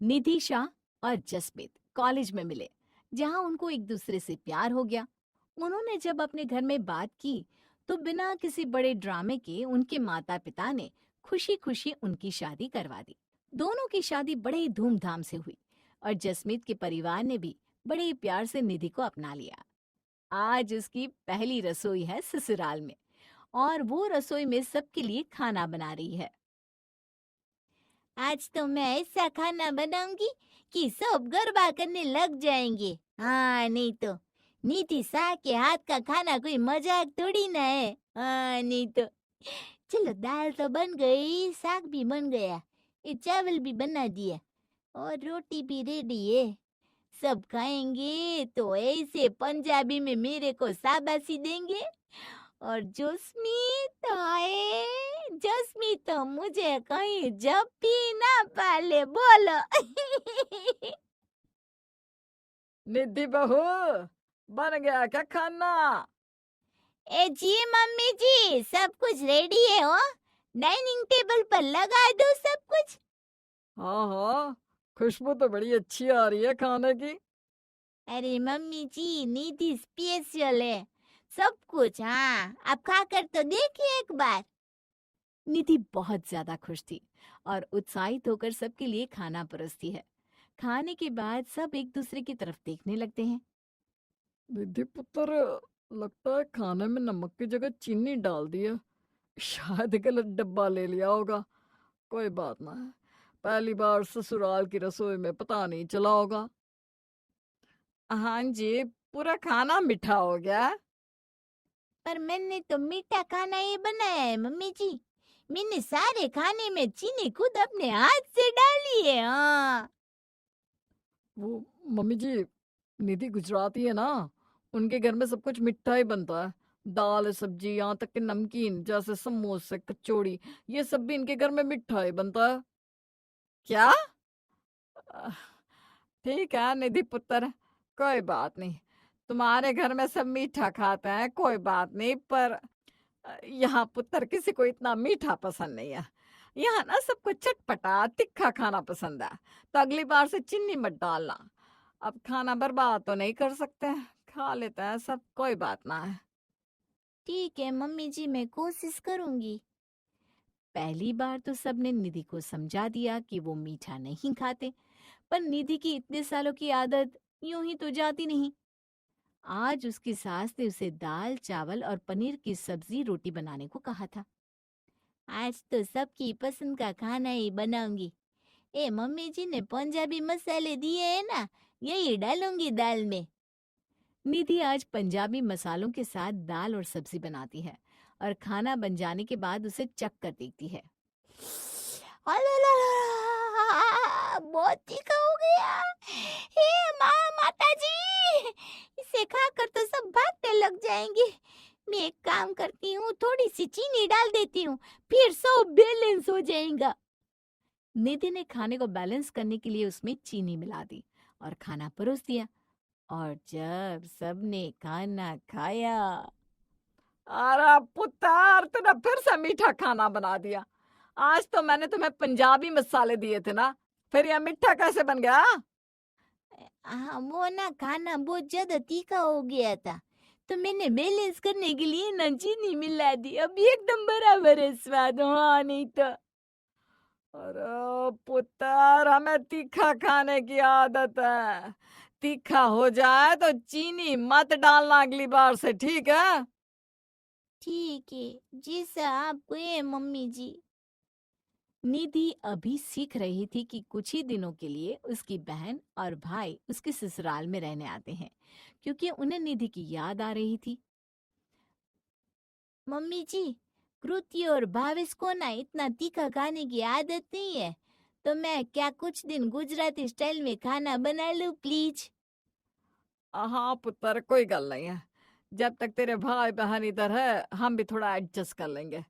निधिशा और जसमीत कॉलेज में मिले, जहां उनको एक दूसरे से प्यार हो गया। उन्होंने जब अपने घर में बात की, तो बिना किसी बड़े ड्रामे के उनके माता पिता ने खुशी खुशी उनकी शादी करवा दी। दोनों की शादी बड़े धूमधाम से हुई और जसमीत के परिवार ने भी बड़े प्यार से निधि को अपना लिया। आज उसकी पहली रसोई है ससुराल में, और वो रसोई में सबके लिए खाना बना रही है। आज तो मैं ऐसा खाना बनाऊंगी कि सब गरबा करने लग जाएंगे। हाँ नहीं तो नीति शाह के हाथ का खाना कोई मजाक थोड़ी ना है। हाँ नहीं तो चलो, दाल तो बन गई, साग भी बन गया, ये चावल भी बना दिया और रोटी भी रेडी है। सब खाएंगे तो ऐसे पंजाबी में मेरे को शाबाशी देंगे। और जोस्मी तो मुझे कहीं जब भी ना पाले, बोलो। निधि बहू, बन गया क्या खाना? ए जी मम्मी जी, सब कुछ रेडी है हो। डाइनिंग टेबल पर लगा दो सब कुछ। हाँ हाँ, खुशबू तो बड़ी अच्छी आ रही है खाने की। अरे मम्मी जी, निधि स्पेशल है सब कुछ। हाँ, आप खा कर तो देखिए एक बार। निधि बहुत ज्यादा खुश थी और उत्साहित होकर सबके लिए खाना परोसती है। खाने के बाद सब एक दूसरे की तरफ देखने लगते हैं। निधि पुत्र, लगता है खाने में नमक की जगह चीनी डाल दी है। शायद गलत डब्बा ले लिया होगा। कोई बात ना है, पहली बार ससुराल की रसोई में पता नहीं चला होगा। हाँ जी, पूरा खाना मीठा हो गया। पर मैंने तो मीठा खाना ही बनाया है मम्मी जी। मैंने सारे खाने में चीनी खुद अपने हाथ से डाली है। हाँ। वो मम्मी जी, निधि गुजराती है ना, उनके घर में सब कुछ मीठा ही बनता है। दाल सब्जी, यहाँ तक कि नमकीन जैसे समोसे कचौड़ी, ये सब भी इनके घर में मीठा ही बनता है। क्या? आह, ठीक है निधि पुत्र, कोई बात नहीं। तुम्हारे घर में सब मीठा खाते हैं, कोई बात नहीं, पर यहाँ पुत्र किसी को इतना मीठा पसंद नहीं है। यहाँ ना सबको चटपटा तीखा खाना पसंद है। तो अगली बार से चीनी मत डालना। अब खाना बर्बाद तो नहीं कर सकते, खा लेते हैं सब, कोई बात ना है। ठीक है मम्मी जी, मैं कोशिश करूंगी। पहली बार तो सबने निधि को समझा दिया कि वो मीठा नहीं खाते, पर निधि की इतने सालों की आदत यूं ही तो जाती नहीं। आज उसकी सास ने उसे दाल चावल और पनीर की सब्जी रोटी बनाने को कहा था। आज तो सबकी पसंद का खाना ही बनाऊंगी। ए मम्मी जी ने पंजाबी मसाले दिए हैं ना, यही डालूंगी दाल में। निधि आज पंजाबी मसालों के साथ दाल और सब्जी बनाती है और खाना बन जाने के बाद उसे चख कर देखती है। अलालाला, बहुत तीखा हो गया। हे माँ, माता जी, इसे खाकर तो सब भागने लग जाएंगे। मैं एक काम करती हूँ, थोड़ी सी चीनी डाल देती हूँ, फिर सब बैलेंस हो जाएगा। निधि ने खाने को बैलेंस करने के लिए उसमें चीनी मिला दी और खाना परोस दिया। और जब सबने खाना खाया, अरे पुत्र, तूने फिर से मीठा खाना बना दिया। आज तो मैंने तुम्हें पंजाबी मसाले दिए थे ना, फिर यह मीठा कैसे बन गया? हाँ, वो ना खाना बहुत ज्यादा तीखा हो गया था, तो मैंने बैलेंस करने के लिए ना चीनी मिला दी। अभी एकदम बराबर है स्वाद। हाँ नहीं तो। अरे पुत्र, हमें तीखा खाने की आदत है। तीखा हो जाए तो चीनी मत डालना अगली बार से, ठीक है? ठीक है, जैसा आप कहे मम्मी जी। निधि अभी सीख रही थी कि कुछ ही दिनों के लिए उसकी बहन और भाई उसके ससुराल में रहने आते हैं, क्योंकि उन्हें निधि की याद आ रही थी। मम्मी जी, कृति और भावेश को ना इतना तीखा खाने की आदत नहीं है, तो मैं क्या कुछ दिन गुजराती स्टाइल में खाना बना लूं प्लीज। हाँ पुत्र, कोई गल नहीं है। जब तक तेरे भाई बहन इधर है, हम भी थोड़ा एडजस्ट कर लेंगे।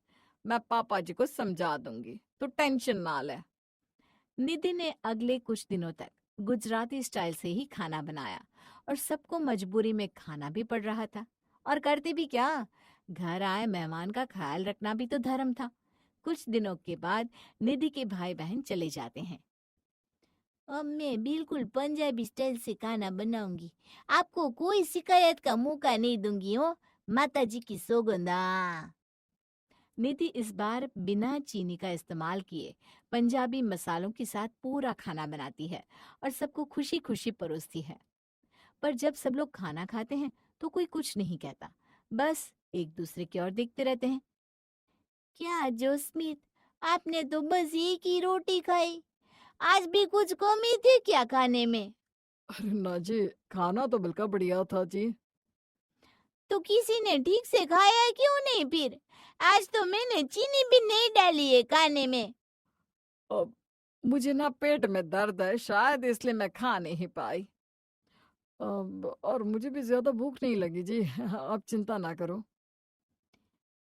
मैं पापा जी को समझा दूंगी, तू टेंशन ना ले। निधि ने अगले कुछ दिनों तक गुजराती स्टाइल से ही खाना बनाया और सबको मजबूरी में खाना भी पड़ रहा था। और करते भी क्या, घर आए मेहमान का ख्याल रखना भी तो धर्म था। कुछ दिनों के बाद निधि के भाई बहन चले जाते हैं। अब मैं बिल्कुल पंजाबी स्टाइल से खाना बनाऊंगी। आपको कोई शिकायत का मौका नहीं दूंगी हो, माता जी की सौगंध। हाँ। निधि इस बार बिना चीनी का इस्तेमाल किए पंजाबी मसालों के साथ पूरा खाना बनाती है और सबको खुशी खुशी परोसती है। पर जब सब लोग खाना खाते हैं तो कोई कुछ नहीं कहता, बस एक दूसरे की ओर देखते रहते हैं। क्या जोस्मित, आपने तो बस एक ही रोटी खाई। आज भी कुछ कमी थी क्या खाने में? अरे ना जी, खाना तो बिल्कुल बढ़िया था जी। तो किसी ने ठीक से खाया क्यों नहीं फिर? आज तो मैंने चीनी भी नहीं डाली है खाने में। अब मुझे ना पेट में दर्द है, शायद इसलिए मैं खा नहीं पाई। और मुझे भी ज्यादा भूख नहीं लगी जी। आप चिंता ना करो।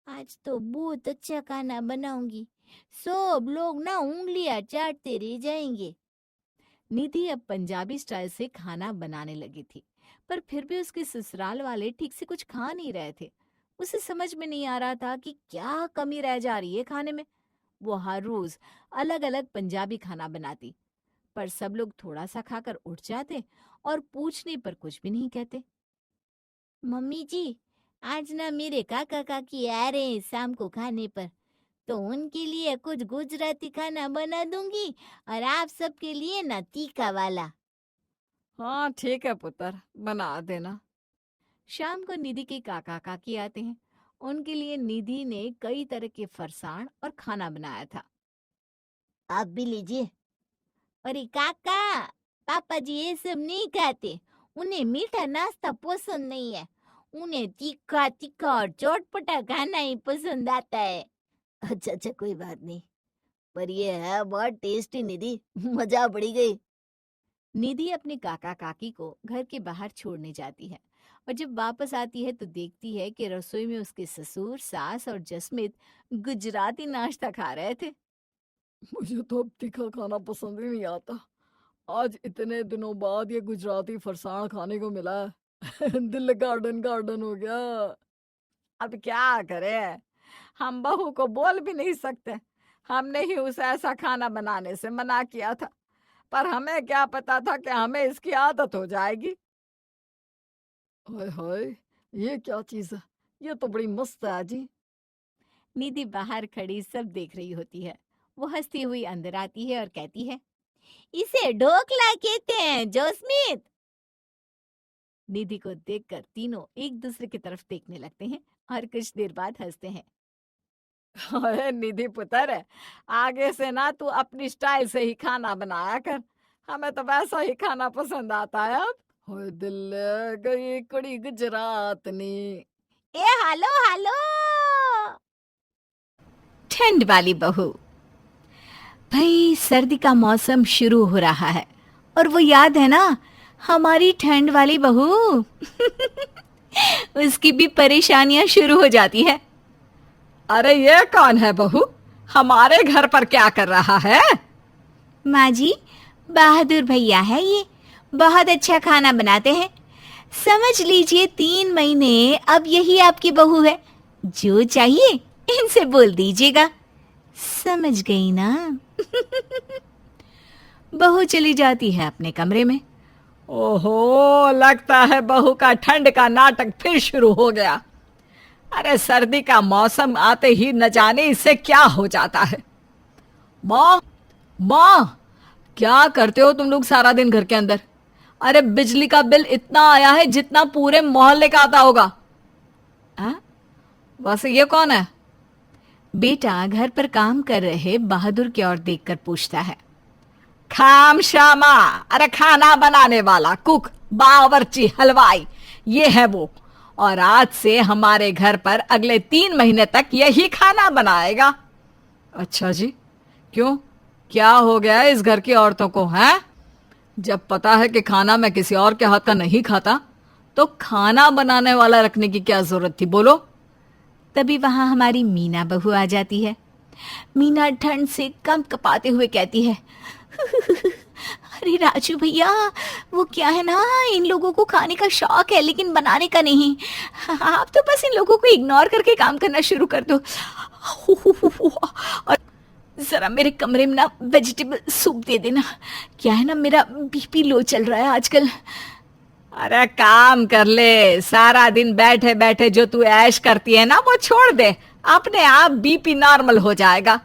आज तो बहुत अच्छा खाना बनाऊंगी, सब लोग ना उंगलियां चाटते रह जाएंगे। निधि अब पंजाबी स्टाइल से खाना बनाने लगी थी, पर फिर भी उसके ससुराल वाले ठीक से कुछ खा नहीं रहे थे। उसे समझ में नहीं आ रहा था कि क्या कमी रह जा रही है खाने में। वो हर रोज अलग अलग पंजाबी खाना बनाती, पर सब लोग थोड़ा सा खाकर उठ जाते और पूछने पर कुछ भी नहीं कहते। मम्मी जी, आज ना मेरे काका काकी आ रहे हैं शाम को खाने पर, तो उनके लिए कुछ गुजराती खाना बना दूंगी और आप सबके लिए ना तीखा वाला। हाँ ठीक है पुत्र, बना देना। शाम को निधि के काका काकी आते हैं। उनके लिए निधि ने कई तरह के फरसाण और खाना बनाया था। आप भी लीजिए। अरे काका, पापा जी ये सब नहीं खाते, उन्हें मीठा नाश्ता पसंद नहीं है। उन्हें तीखा तीखा और चटपटा खाना ही पसंद आता है। अच्छा अच्छा, कोई बात नहीं, पर ये है बहुत टेस्टी निधि, मजा पड़ी गई। निधि अपने काका काकी को घर के बाहर छोड़ने जाती है और जब वापस आती है तो देखती है कि रसोई में उसके ससुर, सास और जसमीत गुजराती नाश्ता खा रहे थे। मुझे तो अब तीखा खाना पसंद ही नहीं आता। आज इतने दिनों बाद ये गुजराती फरसाण खाने को मिला है। दिल गार्डन गार्डन हो गया। अब क्या करें, हम बहू को बोल भी नहीं सकते। हमने ही उसे ऐसा खाना बनाने से मना किया था, पर हमें क्या पता था कि हमें इसकी आदत हो जाएगी। हाय हाय, ये क्या चीज है? ये तो बड़ी मस्त है जी। निधि बाहर खड़ी सब देख रही होती है। वो हंसती हुई अंदर आती है और कहती है, इसे ढोकला कहते हैं जोस्मित। निधि को देखकर तीनों एक दूसरे की तरफ देखने लगते हैं और कुछ देर बाद हंसते हैं। अरे निधि पुत्र, आगे से ना तू अपनी स्टाइल से ही खाना बनाया कर। हमें तो वैसा ही खाना पसंद आता है अब। होए दिल गई कुड़ी गुजरात नी। ए हेलो हेलो। ठंड वाली बहू। भाई सर्दी का मौसम शुरू हो रहा है और वो याद है ना, हमारी ठंड वाली बहू। उसकी भी परेशानियां शुरू हो जाती है। अरे ये कौन है बहू? हमारे घर पर क्या कर रहा है? माँ जी, बहादुर भैया है ये, बहुत अच्छा खाना बनाते हैं। समझ लीजिए 3 महीने अब यही आपकी बहू है। जो चाहिए इनसे बोल दीजिएगा, समझ गई ना? बहू चली जाती है अपने कमरे में। ओहो, लगता है बहू का ठंड का नाटक फिर शुरू हो गया। अरे सर्दी का मौसम आते ही न जाने इससे क्या हो जाता है। माँ माँ, क्या करते हो तुम लोग सारा दिन घर के अंदर? अरे बिजली का बिल इतना आया है जितना पूरे मोहल्ले का आता होगा। वैसे ये कौन है? बेटा घर पर काम कर रहे बहादुर की ओर देखकर पूछता है। खाम श्यामा, अरे खाना बनाने वाला, कुक, बावर्ची, हलवाई, ये है वो। और आज से हमारे घर पर अगले 3 महीने तक यही खाना बनाएगा। अच्छा जी, क्यों, क्या हो गया इस घर की औरतों को? हैं, जब पता है कि खाना मैं किसी और के हाथ का नहीं खाता तो खाना बनाने वाला रखने की क्या जरूरत थी, बोलो? तभी वहां हमारी मीना बहू आ जाती है। मीना ठंड से कंपकपाते हुए कहती है, अरे राजू भैया, वो क्या है ना, इन लोगों को खाने का शौक है लेकिन बनाने का नहीं। आप तो बस इन लोगों को इग्नोर करके काम करना शुरू कर दो। और जरा मेरे कमरे में ना वेजिटेबल सूप दे देना। क्या है ना, मेरा बीपी लो चल रहा है आजकल। अरे काम कर ले, सारा दिन बैठे बैठे जो तू ऐश करती है ना वो छोड़ दे, अपने आप बीपी नॉर्मल हो जाएगा।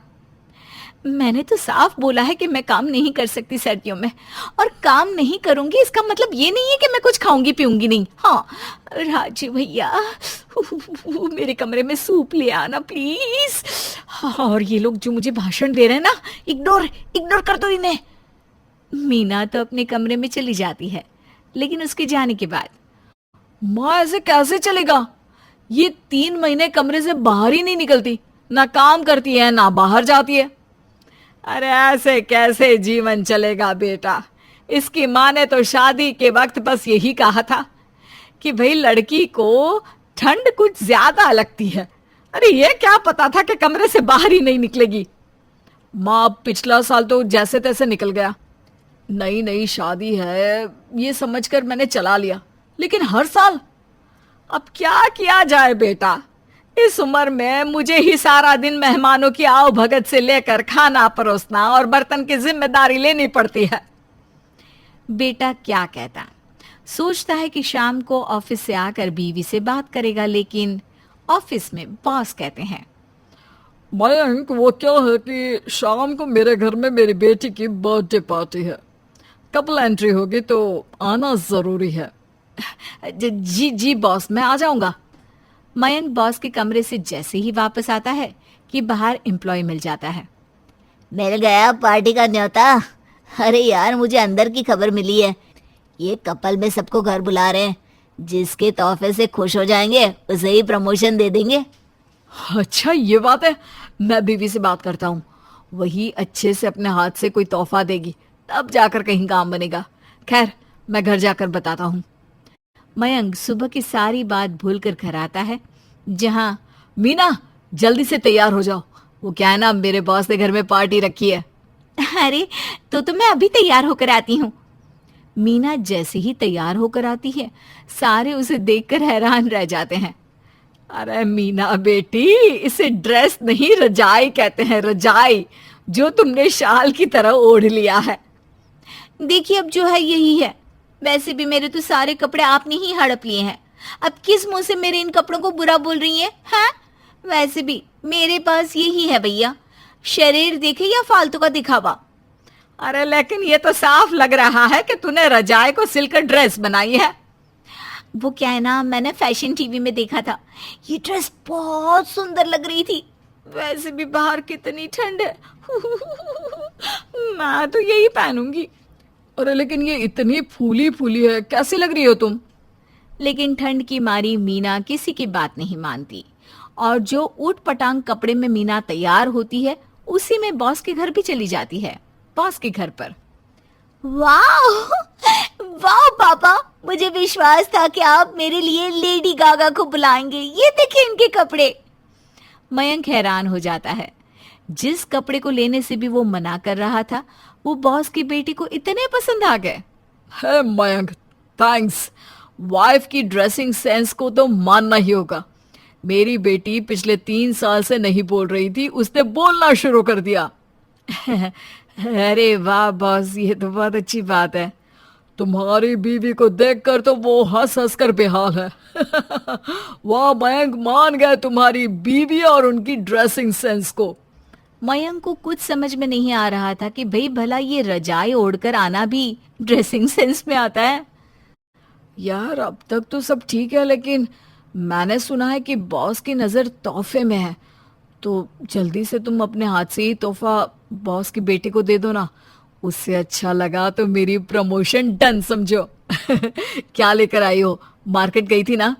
मैंने तो साफ बोला है कि मैं काम नहीं कर सकती सर्दियों में, और काम नहीं करूंगी इसका मतलब ये नहीं है कि मैं कुछ खाऊंगी पीऊंगी नहीं। हाँ राजू भैया, मेरे कमरे में सूप ले आना प्लीज। और ये लोग जो मुझे भाषण दे रहे हैं ना, इग्नोर इग्नोर कर दो इन्हें। मीना तो अपने कमरे में चली जाती है, लेकिन उसके जाने के बाद माँ ऐसे कैसे चलेगा, ये 3 महीने कमरे से बाहर ही नहीं निकलती, ना काम करती है ना बाहर जाती है। अरे ऐसे कैसे जीवन चलेगा बेटा। इसकी माँ ने तो शादी के वक्त बस यही कहा था कि भाई लड़की को ठंड कुछ ज्यादा लगती है। अरे ये क्या पता था कि कमरे से बाहर ही नहीं निकलेगी। माँ पिछला साल तो जैसे तैसे निकल गया, नई नई शादी है ये समझकर मैंने चला लिया, लेकिन हर साल अब क्या किया जाए बेटा। इस उम्र में मुझे ही सारा दिन मेहमानों की आओ भगत से लेकर खाना परोसना और बर्तन की जिम्मेदारी लेनी पड़ती है। बेटा क्या कहता, सोचता है कि शाम को ऑफिस से आकर बीवी से बात करेगा, लेकिन ऑफिस में बॉस कहते हैं, मयंक वो क्या है कि शाम को मेरे घर में मेरी बेटी की बर्थडे पार्टी है, कपल एंट्री होगी तो आना जरूरी है। जी जी बॉस, मैं आ जाऊंगा। मयंक बॉस के कमरे से जैसे ही वापस आता है कि बाहर एम्प्लॉय मिल जाता है। मिल गया पार्टी का न्योता। अरे यार मुझे अंदर की खबर मिली है, ये कपल में सबको घर बुला रहे हैं, जिसके तोहफे से खुश हो जाएंगे उसे ही प्रमोशन दे देंगे। अच्छा ये बात है, मैं बीवी से बात करता हूँ, वही अच्छे से अपने हाथ से कोई तोहफा देगी तब जाकर कहीं काम बनेगा। खैर मैं घर जाकर बताता हूँ। मयंक सुबह की सारी बात भूलकर घर आता है, जहाँ मीना जल्दी से तैयार हो जाओ, वो क्या है ना मेरे बॉस ने घर में पार्टी रखी है। अरे तो मैं अभी तैयार होकर आती हूँ। मीना जैसे ही तैयार होकर आती है, सारे उसे देखकर हैरान रह जाते हैं। अरे मीना बेटी, इसे ड्रेस नहीं रजाई कहते हैं, रजाई, जो तुमने शाल की तरह ओढ़ लिया है। देखिए अब जो है यही है। वैसे भी मेरे तो सारे कपड़े आपने ही हड़प लिए हैं, अब किस मुंह से मेरे इन कपड़ों को बुरा बोल रही हैं? हाँ वैसे भी मेरे पास यही है भैया, शरीर देखे या फालतू का दिखावा। अरे लेकिन ये तो साफ लग रहा है कि तूने रजाई को सिलकर ड्रेस बनाई है। वो क्या है ना, मैंने फैशन टीवी में देखा था, ये ड्रेस बहुत सुंदर लग रही थी। वैसे भी बाहर कितनी ठंड है, मैं तो यही पहनूंगी। अरे लेकिन ये इतनी फूली फूली है, कैसी लग रही हो तुम। लेकिन ठंड की मारी मीना किसी की बात नहीं मानती, और जो ऊट पटांग कपड़े में मीना तैयार होती है उसी में बॉस के घर भी चली जाती है, बॉस के घर पर। वाह वाह पापा, मुझे विश्वास था कि आप मेरे लिए लेडी गागा को बुलाएंगे, ये देखिए इनके कपड़े। मयंक हैरान हो जाता है, जिस कपड़े को लेने से भी वो मना कर रहा था वो बॉस की बेटी को इतने पसंद आ गए। है मयंक, थैंक्स। वाइफ की ड्रेसिंग सेंस को तो मानना ही होगा। मेरी बेटी पिछले 3 साल से नहीं बोल रही थी, उसने बोलना शुरू कर दिया। अरे वाह बॉस, ये तो बहुत अच्छी बात है। तुम्हारी बीवी को देखकर तो वो हंस हंस कर बेहाल है। वाह मयंक, मान गए तुम्हारी बीवी और उनकी ड्रेसिंग सेंस को। मयंक को कुछ समझ में नहीं आ रहा था कि भाई भला ये रजाई ओढ़कर आना भी ड्रेसिंग सेंस में आता है। यार अब तक तो सब ठीक है, लेकिन मैंने सुना है कि बॉस की नज़र तोहफे में है, तो जल्दी से तुम अपने हाथ से ही तोहफा बॉस की बेटी को दे दो ना। उससे अच्छा लगा तो मेरी प्रमोशन डन समझो। क्या लेकर आई हो, मार्केट गई थी ना।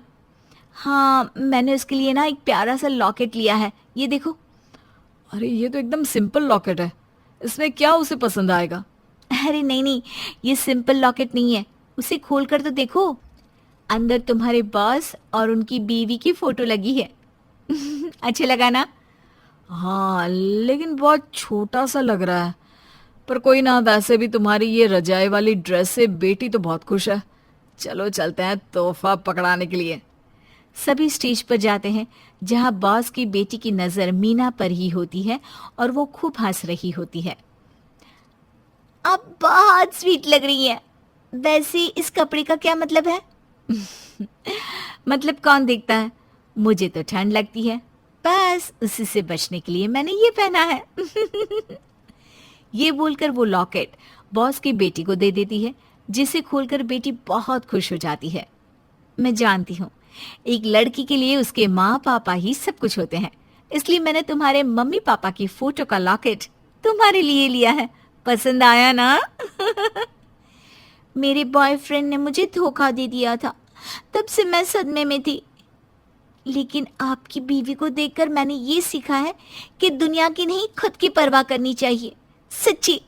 हाँ मैंने उसके लिए ना एक प्यारा सा लॉकेट लिया है, ये देखो। अरे ये तो एकदम सिंपल लॉकेट है, इसमें क्या उसे पसंद आएगा। अरे नहीं नहीं, ये सिंपल लॉकेट नहीं है, उसे खोल कर तो देखो, अंदर तुम्हारे बॉस और उनकी बीवी की फोटो लगी है। अच्छा लगा ना। हाँ लेकिन बहुत छोटा सा लग रहा है, पर कोई ना, वैसे भी तुम्हारी ये रजाई वाली ड्रेस से बेटी तो बहुत खुश है। चलो चलते हैं तोहफा पकड़ाने के लिए। सभी स्टेज पर जाते हैं जहां बॉस की बेटी की नजर मीना पर ही होती है और वो खूब हंस रही होती है। आप बहुत स्वीट लग रही है। वैसे इस कपड़े का क्या मतलब है? मतलब कौन देखता है, मुझे तो ठंड लगती है, बस उसी से बचने के लिए मैंने ये पहना है। ये बोलकर वो लॉकेट बॉस की बेटी को दे देती है, जिसे खोलकर बेटी बहुत खुश हो जाती है। मैं जानती हूँ, एक लड़की के लिए उसके माँ पापा ही सब कुछ होते हैं, इसलिए मैंने तुम्हारे मम्मी पापा की फोटो का लॉकेट तुम्हारे लिए लिया है। पसंद आया ना? मेरे बॉयफ्रेंड ने मुझे धोखा दे दिया था, तब से मैं सदमे में थी। लेकिन आपकी बीवी को देखकर मैंने ये सीखा है कि दुनिया की नहीं, खुद की परवाह करनी चाहिए। सच्ची,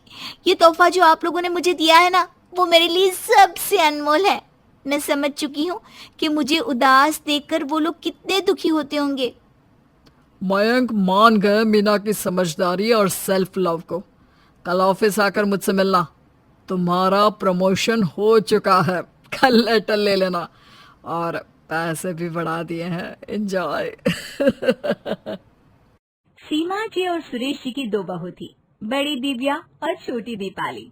ये तोहफा जो आप लोगों ने मुझे दिया है ना, वो मेरे लिए सबसे अनमोल है। मैं समझ चुकी हूँ कि मुझे उदास देखकर वो लोग कितने दुखी होते होंगे। मयंक मान गए मीना की समझदारी और सेल्फ लव को। कल ऑफिस आकर मुझसे मिलना। तुम्हारा प्रमोशन हो चुका है, कल लेटर ले लेना, और पैसे भी बढ़ा दिए हैं। एंजॉय। सीमा जी और सुरेश जी की दो बहू थी, बड़ी दिव्या और छोटी दीपाली।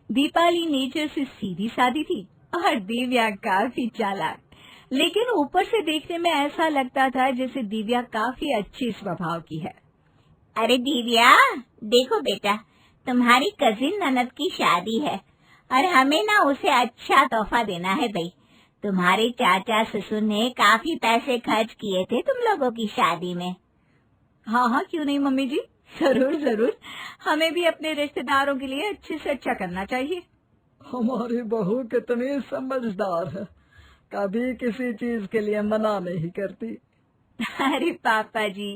दीपाली नेचर से सीधी सादी थी और दिव्या काफी चालाक, लेकिन ऊपर से देखने में ऐसा लगता था जैसे दिव्या काफी अच्छी स्वभाव की है। अरे दिव्या, देखो बेटा, तुम्हारी कजिन ननद की शादी है और हमें ना उसे अच्छा तोहफा देना है भाई। तुम्हारे चाचा ससुर ने काफी पैसे खर्च किए थे तुम लोगों की शादी में। हाँ हाँ, क्यों नहीं मम्मी जी, जरूर जरूर, हमें भी अपने रिश्तेदारों के लिए अच्छे से अच्छा करना चाहिए। हमारी बहू कितनी समझदार है, कभी किसी चीज के लिए मना नहीं करती। अरे पापा जी,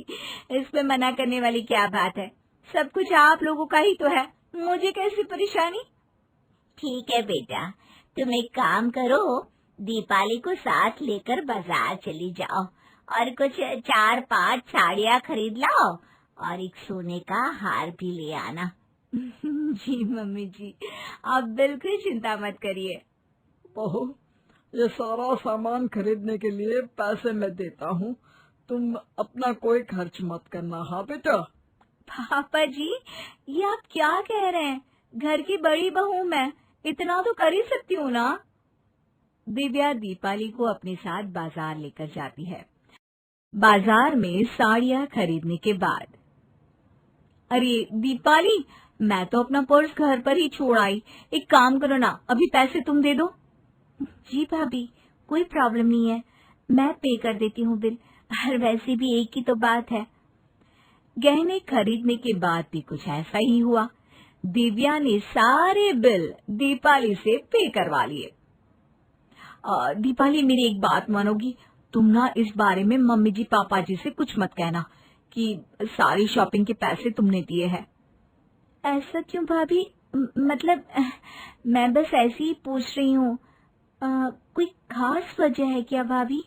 इसमें मना करने वाली क्या बात है, सब कुछ आप लोगों का ही तो है, मुझे कैसी परेशानी। ठीक है बेटा, तुम एक काम करो, दीपाली को साथ लेकर बाजार चली जाओ और कुछ 4-5 साड़ियाँ खरीद लाओ और एक सोने का हार भी ले आना। जी मम्मी जी, आप बिल्कुल चिंता मत करिए। बहू, ये सारा सामान खरीदने के लिए पैसे मैं देता हूँ, तुम अपना कोई खर्च मत करना। हाँ बेटा? पापा जी, ये आप क्या कह रहे हैं, घर की बड़ी बहू मैं, इतना तो कर ही सकती हूँ ना। दिव्या दीपाली को अपने साथ बाजार लेकर जाती है। बाजार में साड़ियाँ खरीदने के बाद, अरे दीपाली, मैं तो अपना पर्स घर पर ही छोड़ आई, एक काम करो ना, अभी पैसे तुम दे दो। जी भाभी, कोई प्रॉब्लम नहीं है, मैं पे कर देती हूँ बिल, और वैसे भी एक ही तो बात है। गहने खरीदने के बाद भी कुछ ऐसा ही हुआ। दिव्या ने सारे बिल दीपाली से पे करवा लिए। दीपाली, मेरी एक बात मानोगी, तुम ना इस बारे में मम्मी जी पापा जी से कुछ मत कहना कि सारी शॉपिंग के पैसे तुमने दिए हैं। ऐसा क्यों भाभी? मतलब मैं बस ऐसे ही पूछ रही हूँ, कोई खास वजह है क्या भाभी?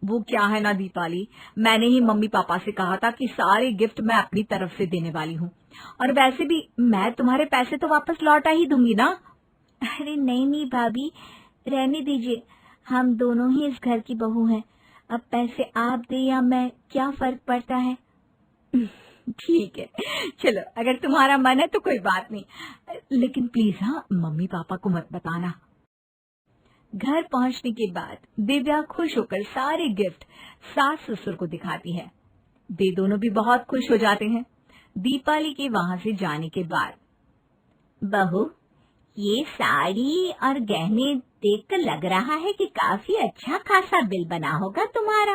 वो क्या है ना दीपाली, मैंने ही मम्मी पापा से कहा था कि सारे गिफ्ट मैं अपनी तरफ से देने वाली हूँ, और वैसे भी मैं तुम्हारे पैसे तो वापस लौटा ही दूंगी ना। अरे नहीं नहीं भाभी, रहने दीजिए, हम दोनों ही इस घर की बहू हैं। अब पैसे आप दे या मैं, क्या फर्क पड़ता है। ठीक है, चलो, अगर तुम्हारा मन है तो कोई बात नहीं, लेकिन प्लीज हाँ, मम्मी पापा को मत बताना। घर पहुंचने के बाद दिव्या खुश होकर सारे गिफ्ट सास ससुर को दिखाती है। वे दोनों भी बहुत खुश हो जाते हैं। दीपाली के वहां से जाने के बाद, बहू, ये साड़ी और गहने देखकर लग रहा है कि काफी अच्छा खासा बिल बना होगा तुम्हारा।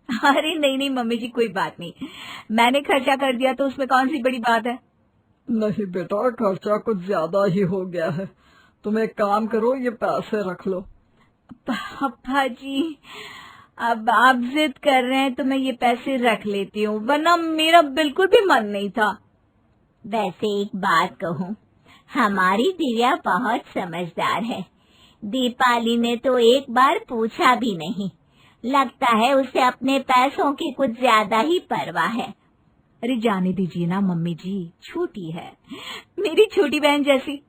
अरे नहीं नहीं मम्मी जी, कोई बात नहीं, मैंने खर्चा कर दिया तो उसमें कौन सी बड़ी बात है। नहीं बेटा, खर्चा कुछ ज्यादा ही हो गया है, तुम एक काम करो, ये पैसे रख लो। पापा जी, अब आप जिद कर रहे हैं तो मैं ये पैसे रख लेती हूँ, वरना मेरा बिल्कुल भी मन नहीं था। वैसे एक बात कहूँ, हमारी दिव्या बहुत समझदार है। दीपाली ने तो एक बार पूछा भी नहीं, लगता है उसे अपने पैसों की कुछ ज्यादा ही परवाह है। अरे जाने दीजिए ना मम्मी जी, छोटी है, मेरी छोटी बहन जैसी,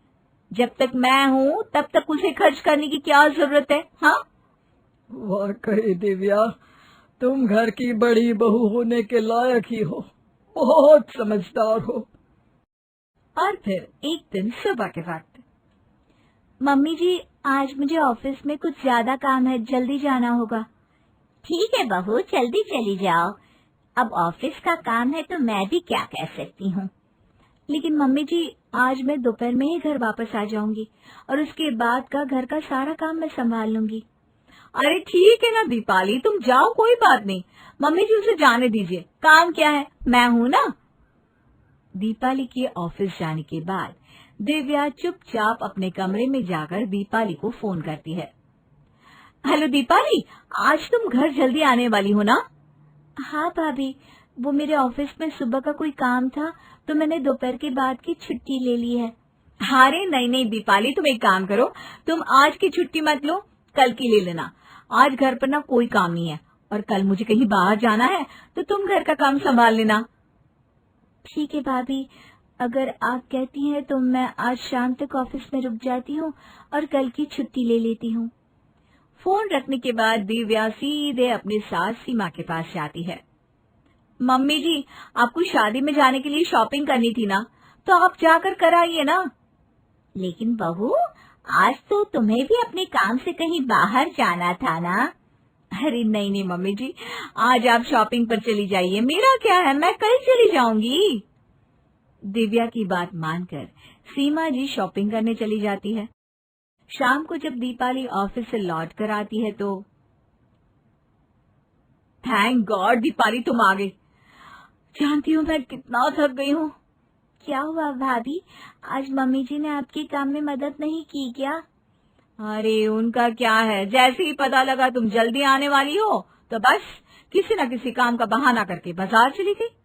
जब तक मैं हूँ तब तक उसे खर्च करने की क्या जरूरत है। हाँ वाकई दिव्या, तुम घर की बड़ी बहू होने के लायक ही हो, बहुत समझदार हो। और फिर एक दिन सुबह के वक्त, मम्मी जी आज मुझे ऑफिस में कुछ ज्यादा काम है, जल्दी जाना होगा। ठीक है बहू, जल्दी चली जाओ। अब ऑफिस का काम है तो मैं भी क्या कह सकती हूँ। लेकिन मम्मी जी आज मैं दोपहर में ही घर वापस आ जाऊंगी और उसके बाद का घर का सारा काम मैं संभाल लूंगी। अरे ठीक है ना दीपाली, तुम जाओ, कोई बात नहीं। मम्मी जी उसे जाने दीजिए, काम क्या है, मैं हूँ ना। दीपाली के ऑफिस जाने के बाद दिव्या चुपचाप अपने कमरे में जाकर दीपाली को फोन करती है। हेलो दीपाली, आज तुम घर जल्दी आने वाली हो ना? हाँ भाभी, वो मेरे ऑफिस में सुबह का कोई काम था तो मैंने दोपहर के बाद की छुट्टी ले ली है। अरे नहीं दीपाली, तुम एक काम करो, तुम आज की छुट्टी मत लो, कल की ले लेना। आज घर पर ना कोई काम नहीं है और कल मुझे कहीं बाहर जाना है तो तुम घर का काम संभाल लेना। ठीक है भाभी, अगर आप कहती हैं तो मैं आज शाम तक ऑफिस में रुक जाती हूँ और कल की छुट्टी ले लेती हूँ। फोन रखने के बाद दिव्या सीधे अपनी सास सीमा के पास जाती है। मम्मी जी, आपको शादी में जाने के लिए शॉपिंग करनी थी ना, तो आप जाकर कर आइए ना। लेकिन बहू, आज तो तुम्हें भी अपने काम से कहीं बाहर जाना था ना। अरे नहीं मम्मी जी, आज आप शॉपिंग पर चली जाइए, मेरा क्या है, मैं कल चली जाऊंगी। दिव्या की बात मानकर सीमा जी शॉपिंग करने चली जाती है। शाम को जब दीपाली ऑफिस से लौट कर आती है तो थैंक गॉड दीपाली, तुम आ गई। जानती हूँ मैं कितना थक गई हूँ। क्या हुआ भाभी, आज मम्मी जी ने आपके काम में मदद नहीं की क्या? अरे उनका क्या है, जैसे ही पता लगा तुम जल्दी आने वाली हो तो बस किसी न किसी काम का बहाना करके बाजार चली गई।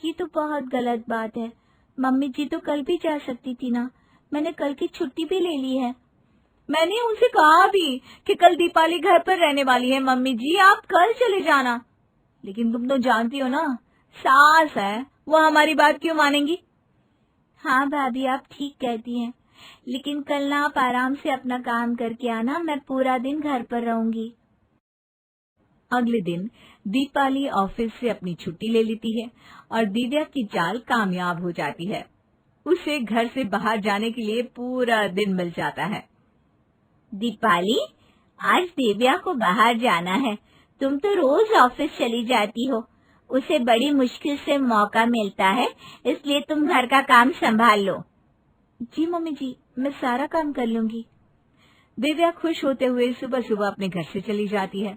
ये तो बहुत गलत बात है, मम्मी जी तो कल भी जा सकती थी ना, मैंने कल की छुट्टी भी ले ली है। मैंने उनसे कहा भी कि कल दीपाली घर पर रहने वाली है, मम्मी जी आप कल चले जाना। लेकिन तुम तो जानती हो ना, सास है, वो हमारी बात क्यों मानेंगी। हाँ भाभी, आप ठीक कहती हैं, लेकिन कल ना आप आराम से अपना काम करके आना, मैं पूरा दिन घर पर रहूंगी। अगले दिन दीपाली ऑफिस से अपनी छुट्टी ले लेती है और दिव्या की चाल कामयाब हो जाती है। उसे घर से बाहर जाने के लिए पूरा दिन मिल जाता है। दीपाली, आज दिव्या को बाहर जाना है, तुम तो रोज ऑफिस चली जाती हो, उसे बड़ी मुश्किल से मौका मिलता है, इसलिए तुम घर का काम संभाल लो। जी मम्मी जी, मैं सारा काम कर लूंगी। दिव्या खुश होते हुए सुबह सुबह अपने घर से चली जाती है।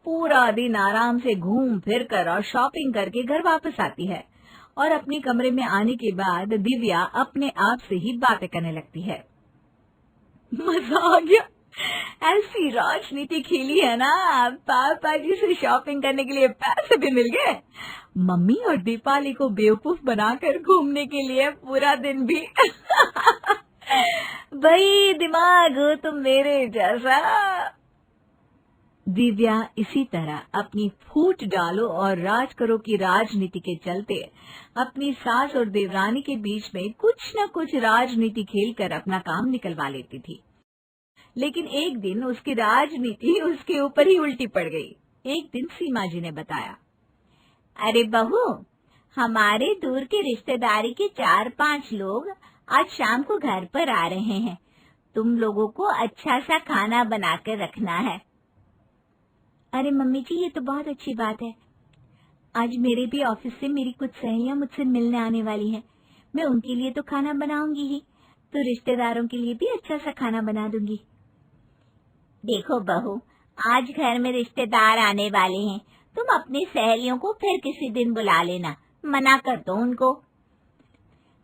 पूरा दिन आराम से घूम फिर कर और शॉपिंग करके घर वापस आती है और अपने कमरे में आने के बाद दिव्या अपने आप से ही बातें करने लगती है। मजा आ गया, ऐसी राजनीति खेली है ना, पापा जी से शॉपिंग करने के लिए पैसे भी मिल गए, मम्मी और दीपाली को बेवकूफ बनाकर घूमने के लिए पूरा दिन भी भाई दिमाग हो तुम मेरे जैसा। दिव्या इसी तरह अपनी फूट डालो और राज करो की राजनीति के चलते अपनी सास और देवरानी के बीच में कुछ न कुछ राजनीति खेलकर अपना काम निकलवा लेती थी। लेकिन एक दिन उसकी राजनीति उसके ऊपर ही उल्टी पड़ गई। एक दिन सीमा जी ने बताया, अरे बहू, हमारे दूर के रिश्तेदारी के 4-5 लोग आज शाम को घर पर आ रहे हैं, तुम लोगों को अच्छा सा खाना बनाकर रखना है। अरे मम्मी जी, ये तो बहुत अच्छी बात है, आज मेरे भी ऑफिस से मेरी कुछ सहेलियां मुझसे मिलने आने वाली हैं, मैं उनके लिए तो खाना बनाऊंगी ही, तो रिश्तेदारों के लिए भी अच्छा सा खाना बना दूंगी। देखो बहू, आज घर में रिश्तेदार आने वाले हैं, तुम अपनी सहेलियों को फिर किसी दिन बुला लेना, मना कर दो उनको।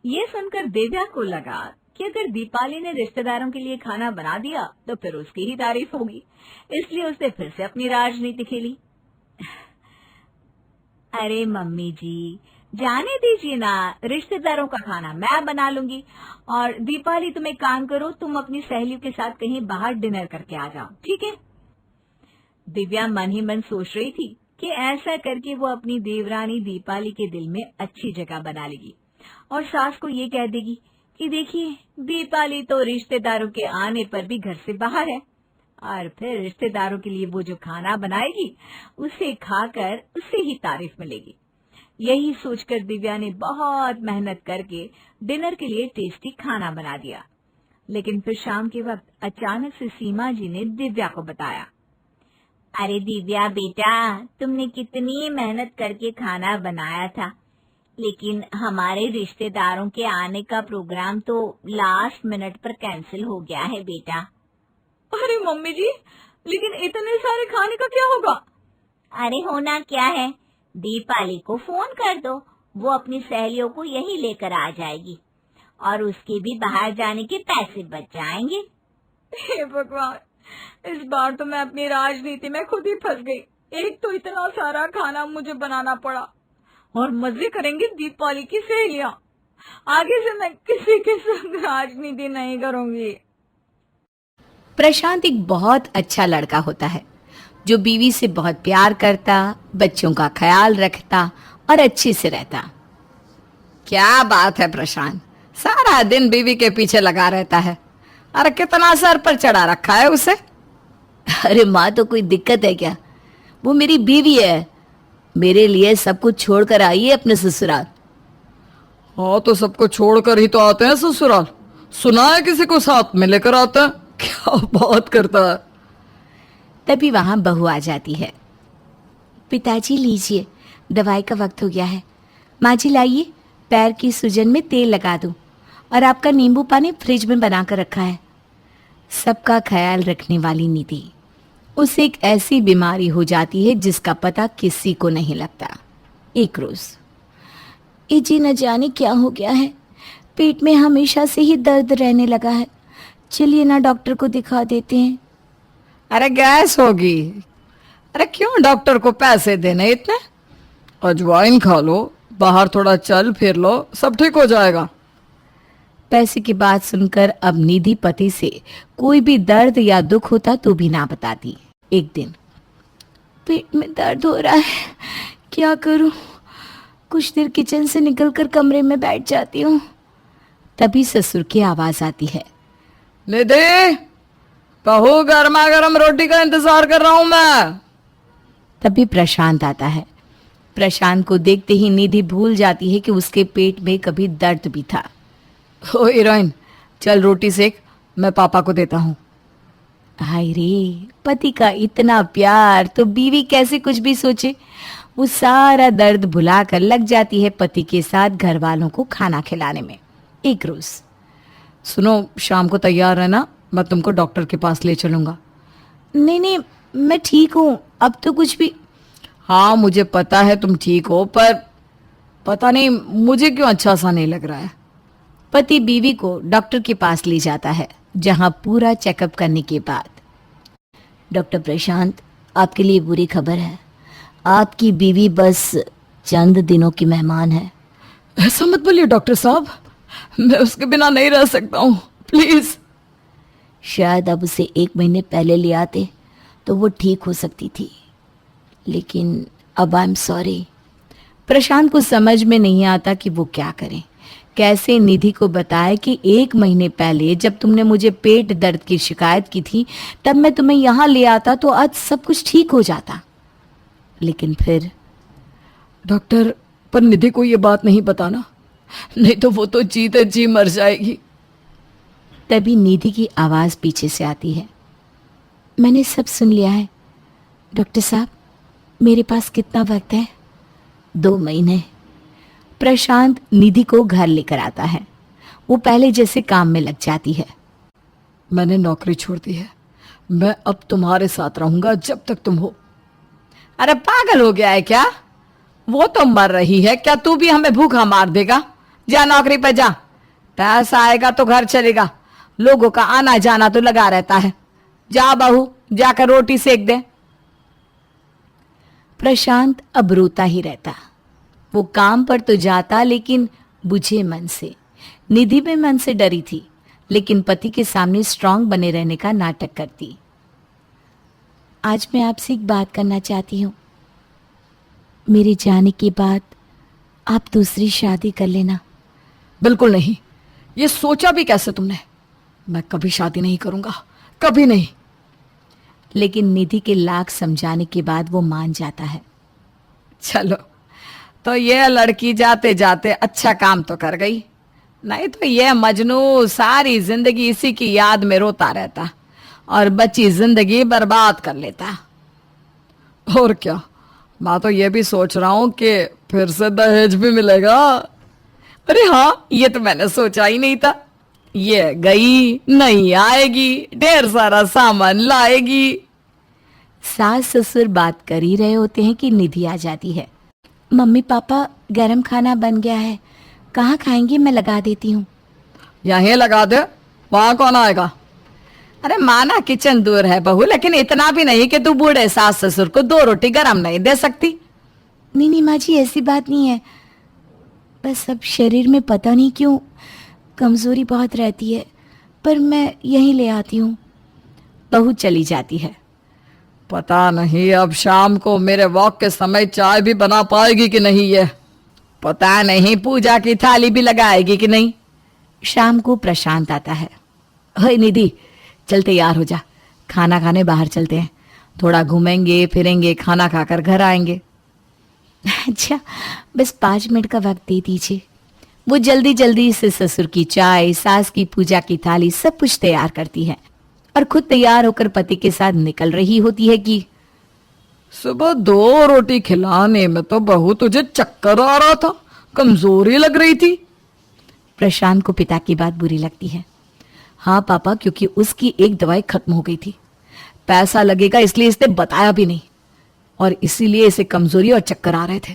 ये सुनकर दिव्या को लगा कि अगर दीपाली ने रिश्तेदारों के लिए खाना बना दिया तो फिर उसकी ही तारीफ होगी, इसलिए उसने फिर से अपनी राजनीति खेली। अरे मम्मी जी, जाने दीजिए ना, रिश्तेदारों का खाना मैं बना लूंगी, और दीपाली तुम एक काम करो, तुम अपनी सहेलियों के साथ कहीं बाहर डिनर करके आ जाओ, ठीक है। दिव्या मन ही मन सोच रही थी कि ऐसा करके वो अपनी देवरानी दीपाली के दिल में अच्छी जगह बना लेगी और सास को ये कह देगी कि देखिए, दीपाली तो रिश्तेदारों के आने पर भी घर से बाहर है, और फिर रिश्तेदारों के लिए वो जो खाना बनाएगी उसे खाकर उसे ही तारीफ मिलेगी। यही सोचकर दिव्या ने बहुत मेहनत करके डिनर के लिए टेस्टी खाना बना दिया। लेकिन फिर शाम के वक्त अचानक से सीमा जी ने दिव्या को बताया, अरे दिव्या बेटा, तुमने कितनी मेहनत करके खाना बनाया था, लेकिन हमारे रिश्तेदारों के आने का प्रोग्राम तो लास्ट मिनट पर कैंसिल हो गया है बेटा। अरे मम्मी जी, लेकिन इतने सारे खाने का क्या होगा? अरे होना क्या है, दीपाली को फोन कर दो, वो अपनी सहेलियों को यही लेकर आ जाएगी और उसके भी बाहर जाने के पैसे बच जाएंगे। हे भगवान, इस बार तो मैं अपनी राजनीति में खुद ही फंस गई। एक तो इतना सारा खाना मुझे बनाना पड़ा और मजे करेंगे दीपावली की सहेलियां। आगे से मैं किसी के संग राजनीति नहीं करूंगी। प्रशांत एक बहुत अच्छा लड़का होता है जो बीवी से बहुत प्यार करता, बच्चों का ख्याल रखता और अच्छे से रहता। क्या बात है प्रशांत, सारा दिन बीवी के पीछे लगा रहता है। अरे कितना सर पर चढ़ा रखा है उसे। अरे माँ, तो कोई दिक्कत है क्या? वो मेरी बीवी है, मेरे लिए सब कुछ छोड़कर आई है अपने ससुराल। हाँ, तो सबको छोड़कर ही तो आते हैं ससुराल। सुना है किसी को साथ में लेकर आता है। क्या बात करता है। तभी वहां बहू आ जाती है। पिताजी लीजिए, दवाई का वक्त हो गया है। माँ जी लाइए, पैर की सूजन में तेल लगा दूं, और आपका नींबू पानी फ्रिज में बना कर रखा है। सबका ख्याल रखने वाली निधि, उसे एक ऐसी बीमारी हो जाती है जिसका पता किसी को नहीं लगता। एक रोज, ये जी न जाने क्या हो गया है, पेट में हमेशा से ही दर्द रहने लगा है। चलिए ना डॉक्टर को दिखा देते हैं। अरे गैस होगी। अरे क्यों डॉक्टर को पैसे देने इतने? अजवाइन खा लो, बाहर थोड़ा चल फिर लो, सब ठीक हो जाएगा। पैसे की बात सुनकर अब निधि पति से कोई भी दर्द या दुख होता तो भी ना बताती। एक दिन, पेट में दर्द हो रहा है, क्या करूं? कुछ देर किचन से निकलकर कमरे में बैठ जाती हूँ। तभी ससुर की आवाज आती है, निधि, बहू गर्मा गर्म रोटी का इंतजार कर रहा हूं मैं। तभी प्रशांत आता है। प्रशांत को देखते ही निधि भूल जाती है कि उसके पेट में कभी दर्द भी था। ओ हीरोइन, चल रोटी सेक, मैं पापा को देता हूँ। हाय रे, पति का इतना प्यार तो बीवी कैसे कुछ भी सोचे। वो सारा दर्द भुलाकर लग जाती है पति के साथ घर वालों को खाना खिलाने में। एक रोज, सुनो, शाम को तैयार रहना, मैं तुमको डॉक्टर के पास ले चलूंगा। नहीं नहीं, मैं ठीक हूँ, अब तो कुछ भी। हाँ, मुझे पता है तुम ठीक हो, पर पता नहीं मुझे क्यों अच्छा सा नहीं लग रहा है। पति बीवी को डॉक्टर के पास ले जाता है, जहां पूरा चेकअप करने के बाद, डॉक्टर प्रशांत, आपके लिए बुरी खबर है। आपकी बीवी बस चंद दिनों की मेहमान है। ऐसा मत बोलिए डॉक्टर साहब, मैं उसके बिना नहीं रह सकता हूँ, प्लीज। शायद अब उसे 1 महीने पहले ले आते तो वो ठीक हो सकती थी, लेकिन अब आई एम सॉरी। प्रशांत को समझ में नहीं आता कि वो क्या करे, कैसे निधि को बताए कि 1 महीने पहले जब तुमने मुझे पेट दर्द की शिकायत की थी तब मैं तुम्हें यहाँ ले आता तो आज सब कुछ ठीक हो जाता। लेकिन फिर डॉक्टर, पर निधि को ये बात नहीं बताना, नहीं तो वो तो जीते जी मर जाएगी। तभी निधि की आवाज पीछे से आती है, मैंने सब सुन लिया है डॉक्टर साहब, मेरे पास कितना वक्त है? 2 महीने। प्रशांत निधि को घर लेकर आता है। वो पहले जैसे काम में लग जाती है। मैंने नौकरी छोड़ दी है, मैं अब तुम्हारे साथ रहूंगा जब तक तुम हो। अरे पागल हो गया है क्या? वो तो मर रही है, क्या तू भी हमें भूखा मार देगा? जा नौकरी पे जा, पैसा आएगा तो घर चलेगा, लोगों का आना जाना तो लगा रहता है। जा बहू, जाकर रोटी सेक दे। प्रशांत अब रोता ही रहता। वो काम पर तो जाता लेकिन बुझे मन से। निधि भी मन से डरी थी, लेकिन पति के सामने स्ट्रांग बने रहने का नाटक करती। आज मैं आपसे एक बात करना चाहती हूँ। मेरे जाने के बाद आप दूसरी शादी कर लेना। बिल्कुल नहीं, ये सोचा भी कैसे तुमने? मैं कभी शादी नहीं करूंगा, कभी नहीं। लेकिन निधि के लाख समझाने के बाद वो मान जाता है। चलो, तो ये लड़की जाते जाते अच्छा काम तो कर गई, नहीं तो ये मजनू सारी जिंदगी इसी की याद में रोता रहता और बची जिंदगी बर्बाद कर लेता। और क्या, मैं तो ये भी सोच रहा हूं कि फिर से दहेज भी मिलेगा। अरे हाँ, ये तो मैंने सोचा ही नहीं था। ये गई नहीं आएगी, ढेर सारा सामान लाएगी। सास ससुर बात कर ही रहे होते हैं कि निधि आ जाती है। मम्मी पापा, गरम खाना बन गया है, कहाँ खाएंगे? मैं लगा देती हूँ। यहीं लगा दे, वहां कौन आएगा? अरे माना किचन दूर है बहू, लेकिन इतना भी नहीं कि तू बूढ़े सास ससुर को 2 रोटी गरम नहीं दे सकती। नहीं माँ जी, ऐसी बात नहीं है, बस अब शरीर में पता नहीं क्यों कमजोरी बहुत रहती है, पर मैं यहीं ले आती हूँ। बहू चली जाती है। पता नहीं अब शाम को मेरे वॉक के समय चाय भी बना पाएगी कि नहीं, ये पता नहीं पूजा की थाली भी लगाएगी कि नहीं। शाम को प्रशांत आता है। हे निधि, चल तैयार हो जा, खाना खाने बाहर चलते हैं, थोड़ा घूमेंगे फिरेंगे, खाना खाकर घर आएंगे। अच्छा, बस 5 मिनट का वक्त दे दीजिए। वो जल्दी जल्दी से ससुर की चाय, सास की पूजा की थाली सब कुछ तैयार करती है और खुद तैयार होकर पति के साथ निकल रही होती है कि सुबह 2 रोटी खिलाने में तो बहू तुझे चक्कर आ रहा था, कमजोरी लग रही थी। प्रशांत को पिता की बात बुरी लगती है। हाँ पापा, क्योंकि उसकी एक दवाई खत्म हो गई थी, पैसा लगेगा इसलिए इसने बताया भी नहीं, और इसीलिए इसे कमजोरी और चक्कर आ रहे थे।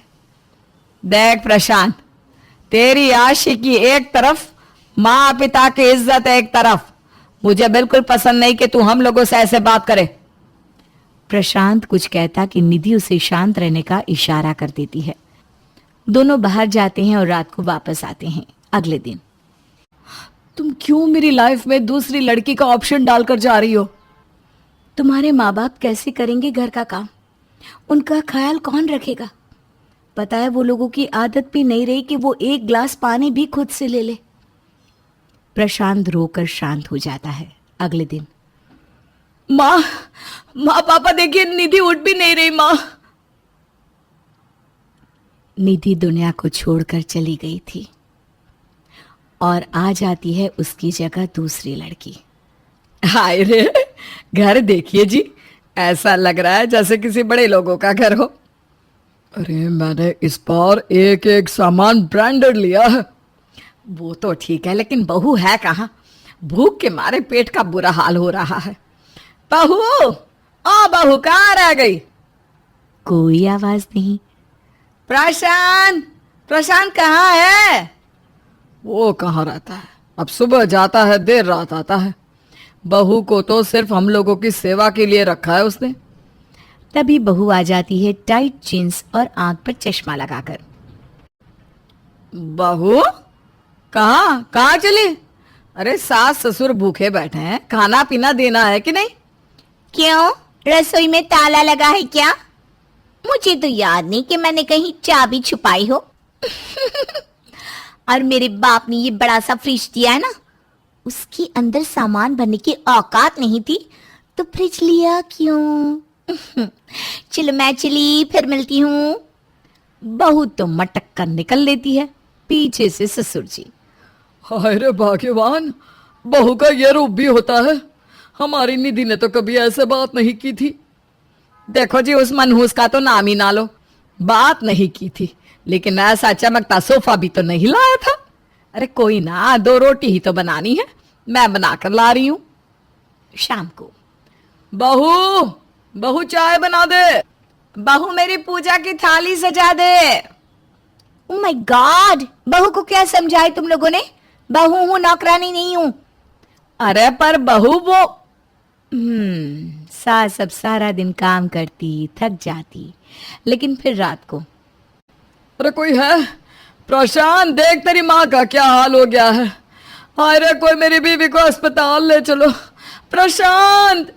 देख प्रशांत, तेरी आशिकी एक तरफ, माँ पिता की इज्जत एक तरफ। मुझे बिल्कुल पसंद नहीं कि तू हम लोगों से ऐसे बात करे। प्रशांत कुछ कहता कि निधि उसे शांत रहने का इशारा कर देती है। दोनों बाहर जाते हैं और रात को वापस आते हैं। अगले दिन, तुम क्यों मेरी लाइफ में दूसरी लड़की का ऑप्शन डालकर जा रही हो? तुम्हारे माँ बाप कैसे करेंगे घर का काम? उनका ख्याल कौन रखेगा? पता है, वो लोगों की आदत भी नहीं रही कि वो 1 गिलास पानी भी खुद से ले ले। प्रशांत रोकर शांत हो जाता है। अगले दिन, माँ पापा देखिए, निधि उठ भी नहीं रही। माँ, निधि दुनिया को छोड़कर चली गई थी और आ जाती है उसकी जगह दूसरी लड़की। हाय रे, घर देखिए जी, ऐसा लग रहा है जैसे किसी बड़े लोगों का घर हो। अरे मैंने इस बार एक एक सामान ब्रांडेड लिया है। वो तो ठीक है, लेकिन बहू है कहाँ? भूख के मारे पेट का बुरा हाल हो रहा है। बहू, ओ बहू, कहाँ रह गई? कोई आवाज नहीं। प्रशांत कहाँ है? वो कहाँ रहता है, अब सुबह जाता है, देर रात आता है। बहू को तो सिर्फ हम लोगों की सेवा के लिए रखा है उसने। तभी बहू आ जाती है, टाइट जींस और आंख पर चश्मा लगाकर। बहू, कहाँ चली? अरे सास ससुर भूखे बैठे हैं, खाना पीना देना है कि नहीं? क्यों, रसोई में ताला लगा है क्या? मुझे तो याद नहीं कि मैंने कहीं चाबी छुपाई हो। और मेरे बाप ने ये बड़ा सा फ्रिज दिया है ना, उसके अंदर सामान भरने की औकात नहीं थी, तो फ्रिज लिया क्यों? चलो मैं चली, फिर मिलती हूँ। बहू तो मटक कर निकल लेती है, पीछे से ससुर जी। हाय रे भाग्यवान, बहू का ये रूप भी होता है। हमारी निधि ने तो कभी ऐसे बात नहीं की थी। देखो जी, उस मनहूस का तो नाम ही ना लो, बात नहीं की थी, लेकिन ऐसा चमकता सोफा भी तो नहीं लाया था। अरे कोई ना, 2 रोटी ही तो बनानी है, मैं बनाकर ला रही हूं। शाम को, बहू चाय बना दे। बहू मेरी पूजा की थाली सजा दे। ओह माय गॉड, बहू को क्या समझाए तुम लोगों ने? बहू हूं, नौकरानी नहीं हूं। अरे पर बहू वो सास अब सारा दिन काम करती, थक जाती, लेकिन फिर रात को, अरे कोई है? प्रशांत, देख तेरी माँ का क्या हाल हो गया है। अरे कोई मेरी बीवी को अस्पताल ले चलो। प्रशांत,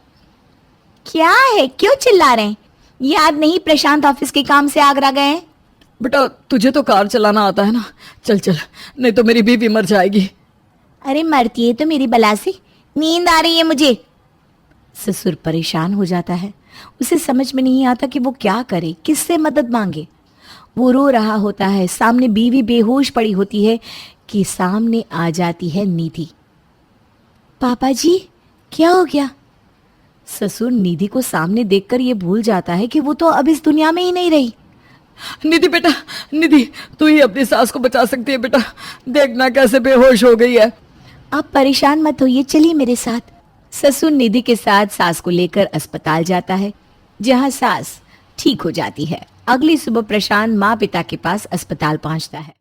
क्या है, क्यों चिल्ला रहे हैं? याद नहीं प्रशांत ऑफिस के काम से आगरा गए हैं? बेटा तुझे तो कार चलाना आता है ना, चल चल, नहीं तो मेरी बीवी मर जाएगी। अरे मरती है तो मेरी बला से, नींद आ रही है मुझे। ससुर परेशान हो जाता है। उसे समझ में नहीं आता कि वो क्या करे, किससे मदद मांगे। वो रो रहा होता है, सामने बीवी बेहोश पड़ी होती है कि सामने आ जाती है निधि। पापा जी, क्या हो गया? ससुर निधि को सामने देखकर ये भूल जाता है कि वो तो अब इस दुनिया में ही नहीं रही। निधि बेटा, निधि, तू ही अपनी सास को बचा सकती है बेटा। देखना कैसे बेहोश हो गई है। आप परेशान मत होइए, चलिए मेरे साथ। ससुर निधि के साथ सास को लेकर अस्पताल जाता है, जहां सास ठीक हो जाती है। अगली सुबह प्रशांत माँ पिता के पास अस्पताल पहुंचता है।